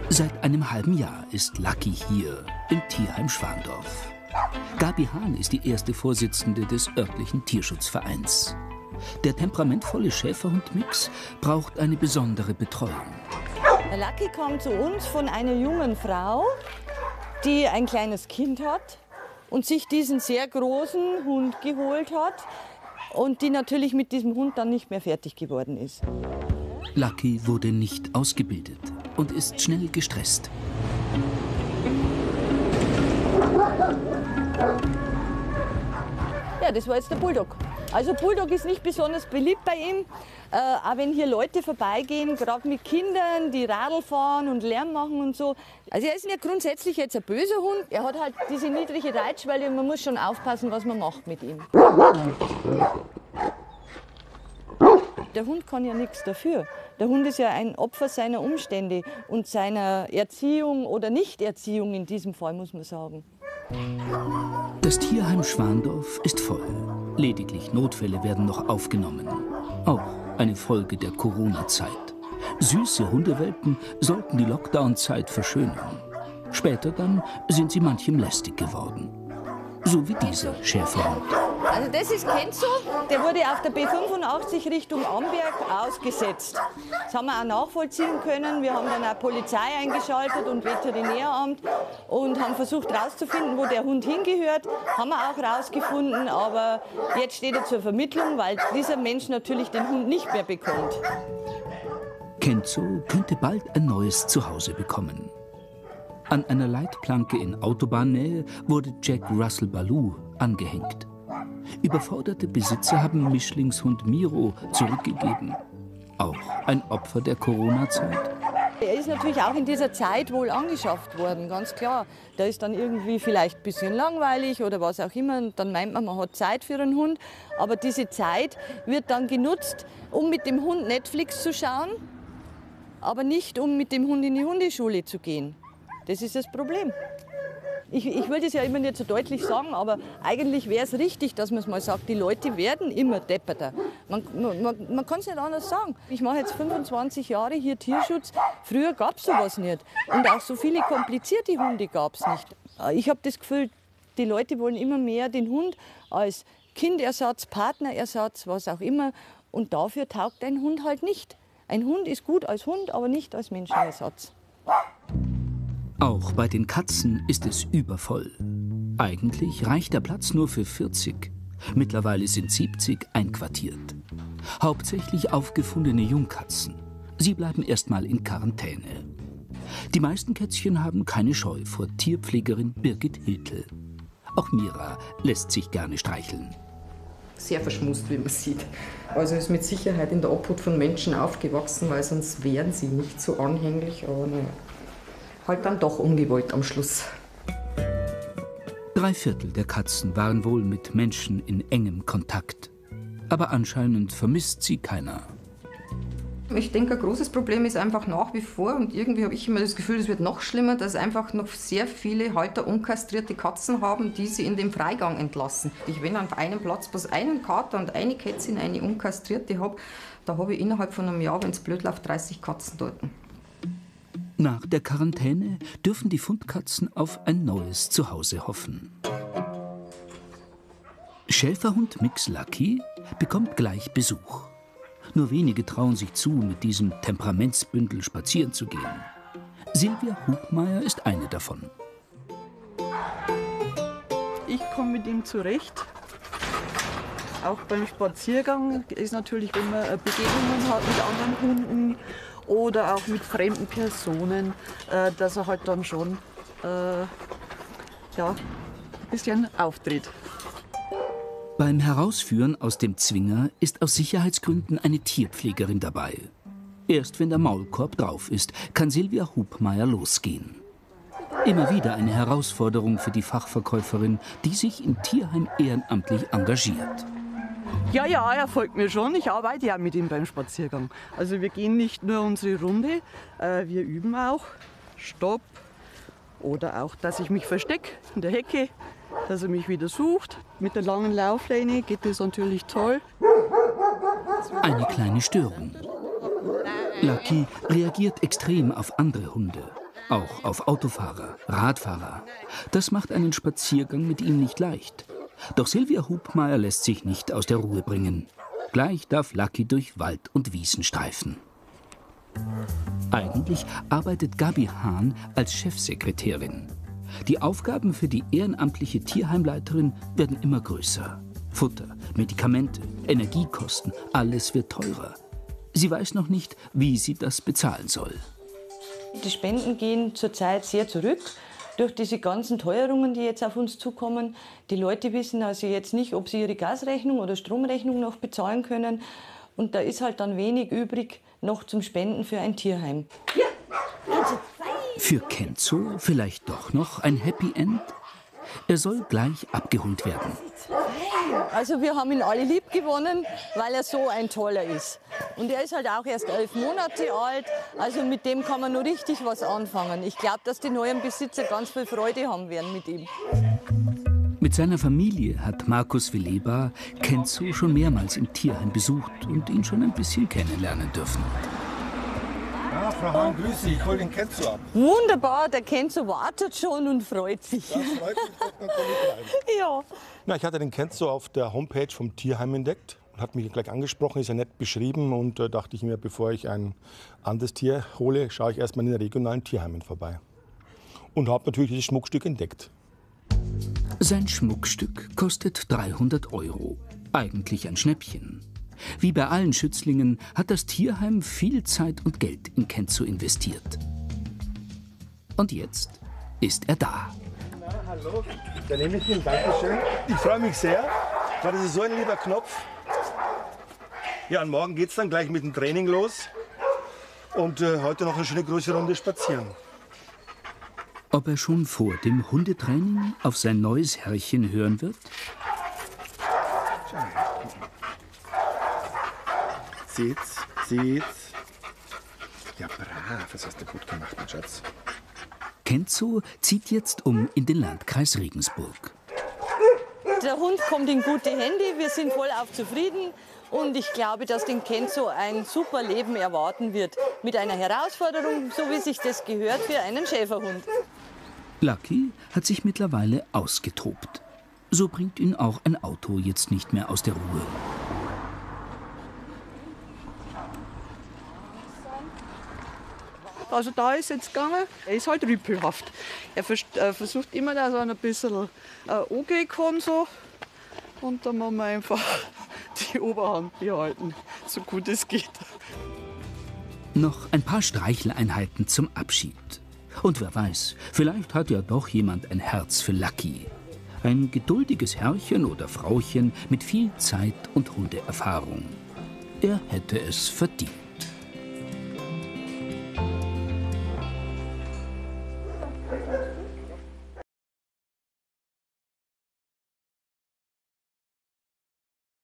Seit einem halben Jahr ist Lucky hier im Tierheim Schwandorf. Gabi Hahn ist die erste Vorsitzende des örtlichen Tierschutzvereins. Der temperamentvolle Schäferhund-Mix braucht eine besondere Betreuung. Der Lucky kommt zu uns von einer jungen Frau, die ein kleines Kind hat und sich diesen sehr großen Hund geholt hat und die natürlich mit diesem Hund dann nicht mehr fertig geworden ist. Lucky wurde nicht ausgebildet und ist schnell gestresst. Ja, das war jetzt der Bulldog. Also Bulldog ist nicht besonders beliebt bei ihm, auch wenn hier Leute vorbeigehen, gerade mit Kindern, die Radl fahren und Lärm machen und so. Also er ist ja grundsätzlich jetzt ein böser Hund. Er hat halt diese niedrige Reitschwelle und man muss schon aufpassen, was man macht mit ihm. Der Hund kann ja nichts dafür. Der Hund ist ja ein Opfer seiner Umstände und seiner Erziehung oder Nichterziehung in diesem Fall, muss man sagen. Das Tierheim Schwandorf ist voll. Lediglich Notfälle werden noch aufgenommen. Auch eine Folge der Corona-Zeit. Süße Hundewelpen sollten die Lockdown-Zeit verschönern. Später dann sind sie manchem lästig geworden. So wie dieser Schäferhund. Also das ist Kenzo, der wurde auf der B85 Richtung Amberg ausgesetzt. Das haben wir auch nachvollziehen können. Wir haben dann auch Polizei eingeschaltet und Veterinäramt und haben versucht herauszufinden, wo der Hund hingehört. Haben wir auch herausgefunden, aber jetzt steht er zur Vermittlung, weil dieser Mensch natürlich den Hund nicht mehr bekommt. Kenzo könnte bald ein neues Zuhause bekommen. An einer Leitplanke in Autobahnnähe wurde Jack Russell Baloo angehängt. Überforderte Besitzer haben Mischlingshund Miro zurückgegeben. Auch ein Opfer der Corona-Zeit. Er ist natürlich auch in dieser Zeit wohl angeschafft worden, ganz klar. Da ist dann irgendwie vielleicht ein bisschen langweilig oder was auch immer. Und dann meint man, man hat Zeit für einen Hund. Aber diese Zeit wird dann genutzt, um mit dem Hund Netflix zu schauen, aber nicht, um mit dem Hund in die Hundeschule zu gehen. Das ist das Problem. Ich will das ja immer nicht so deutlich sagen, aber eigentlich wäre es richtig, dass man es mal sagt, die Leute werden immer depperter. Man kann es nicht anders sagen. Ich mache jetzt 25 Jahre hier Tierschutz. Früher gab es sowas nicht. Und auch so viele komplizierte Hunde gab es nicht. Ich habe das Gefühl, die Leute wollen immer mehr den Hund als Kindersatz, Partnerersatz, was auch immer. Und dafür taugt ein Hund halt nicht. Ein Hund ist gut als Hund, aber nicht als Menschenersatz. Auch bei den Katzen ist es übervoll. Eigentlich reicht der Platz nur für 40. Mittlerweile sind 70 einquartiert. Hauptsächlich aufgefundene Jungkatzen. Sie bleiben erstmal in Quarantäne. Die meisten Kätzchen haben keine Scheu vor Tierpflegerin Birgit Hiltl. Auch Mira lässt sich gerne streicheln. Sehr verschmust, wie man sieht. Also ist mit Sicherheit in der Obhut von Menschen aufgewachsen, weil sonst wären sie nicht so anhänglich, aber naja. Halt dann doch ungewollt am Schluss. 3/4 der Katzen waren wohl mit Menschen in engem Kontakt. Aber anscheinend vermisst sie keiner. Ich denke, ein großes Problem ist einfach nach wie vor, und irgendwie habe ich immer das Gefühl, es wird noch schlimmer, dass einfach noch sehr viele Halter unkastrierte Katzen haben, die sie in den Freigang entlassen. Wenn auf einem Platz bloß einen Kater und eine Kätzin, eine unkastrierte habe, da habe ich innerhalb von einem Jahr, wenn es blöd läuft, 30 Katzen dort. Nach der Quarantäne dürfen die Fundkatzen auf ein neues Zuhause hoffen. Schäferhund Mix Lucky bekommt gleich Besuch. Nur wenige trauen sich zu, mit diesem Temperamentsbündel spazieren zu gehen. Silvia Hubmeier ist eine davon. Ich komme mit ihm zurecht. Auch beim Spaziergang ist natürlich, wenn man Begegnungen hat mit anderen Hunden oder auch mit fremden Personen, dass er halt dann schon ein bisschen auftritt. Beim Herausführen aus dem Zwinger ist aus Sicherheitsgründen eine Tierpflegerin dabei. Erst wenn der Maulkorb drauf ist, kann Silvia Hubmeier losgehen. Immer wieder eine Herausforderung für die Fachverkäuferin, die sich im Tierheim ehrenamtlich engagiert. Ja, er folgt mir schon. Ich arbeite ja mit ihm beim Spaziergang. Also wir gehen nicht nur unsere Runde, wir üben auch Stopp oder auch, dass ich mich verstecke in der Hecke, dass er mich wieder sucht. Mit der langen Laufleine geht das natürlich toll. Eine kleine Störung. Lucky reagiert extrem auf andere Hunde, auch auf Autofahrer, Radfahrer. Das macht einen Spaziergang mit ihm nicht leicht. Doch Silvia Hubmeier lässt sich nicht aus der Ruhe bringen. Gleich darf Lucky durch Wald und Wiesen streifen. Eigentlich arbeitet Gabi Hahn als Chefsekretärin. Die Aufgaben für die ehrenamtliche Tierheimleiterin werden immer größer. Futter, Medikamente, Energiekosten, alles wird teurer. Sie weiß noch nicht, wie sie das bezahlen soll. Die Spenden gehen zurzeit sehr zurück durch diese ganzen Teuerungen, die jetzt auf uns zukommen. Die Leute wissen also jetzt nicht, ob sie ihre Gasrechnung oder Stromrechnung noch bezahlen können. Und da ist halt dann wenig übrig noch zum Spenden für ein Tierheim. Für Kenzo vielleicht doch noch ein Happy End? Er soll gleich abgeholt werden. Also wir haben ihn alle lieb gewonnen, weil er so ein Toller ist. Und er ist halt auch erst 11 Monate alt, also mit dem kann man nur richtig was anfangen. Ich glaube, dass die neuen Besitzer ganz viel Freude haben werden mit ihm. Mit seiner Familie hat Markus Veleba Kenzo schon mehrmals im Tierheim besucht und ihn schon ein bisschen kennenlernen dürfen. Ah, Frau Hahn, grüß Sie, ich hole den Kenzo ab. Wunderbar, der Kenzo wartet schon und freut sich. Das freut mich doch natürlich rein. Ja. Na, ich hatte den Kenzo auf der Homepage vom Tierheim entdeckt und hat mich gleich angesprochen, ist ja nett beschrieben und dachte ich mir, bevor ich ein anderes Tier hole, schaue ich erstmal in den regionalen Tierheimen vorbei. Und habe natürlich dieses Schmuckstück entdeckt. Sein Schmuckstück kostet 300 €. Eigentlich ein Schnäppchen. Wie bei allen Schützlingen hat das Tierheim viel Zeit und Geld in Kenzo investiert. Und jetzt ist er da. Na, hallo, da nehme ich ihn, dankeschön. Ich freue mich sehr, weil das ist so ein lieber Knopf. Ja, und morgen geht es dann gleich mit dem Training los. Und heute noch eine schöne große Runde spazieren. Ob er schon vor dem Hundetraining auf sein neues Herrchen hören wird? Seht's, seht's. Ja, brav, das hast du gut gemacht, mein Schatz. Kenzo zieht jetzt um in den Landkreis Regensburg. Der Hund kommt in gute Hände, wir sind vollauf zufrieden. Und ich glaube, dass den Kenzo ein super Leben erwarten wird. Mit einer Herausforderung, so wie sich das gehört für einen Schäferhund. Lucky hat sich mittlerweile ausgetobt. So bringt ihn auch ein Auto jetzt nicht mehr aus der Ruhe. Also da ist jetzt gegangen, er ist halt rüpelhaft. Er versucht immer, dass er ein bisschen angehen kann so. Und dann muss man einfach die Oberhand behalten, so gut es geht. Noch ein paar Streicheleinheiten zum Abschied. Und wer weiß, vielleicht hat ja doch jemand ein Herz für Lucky. Ein geduldiges Herrchen oder Frauchen mit viel Zeit und Hundeerfahrung. Er hätte es verdient.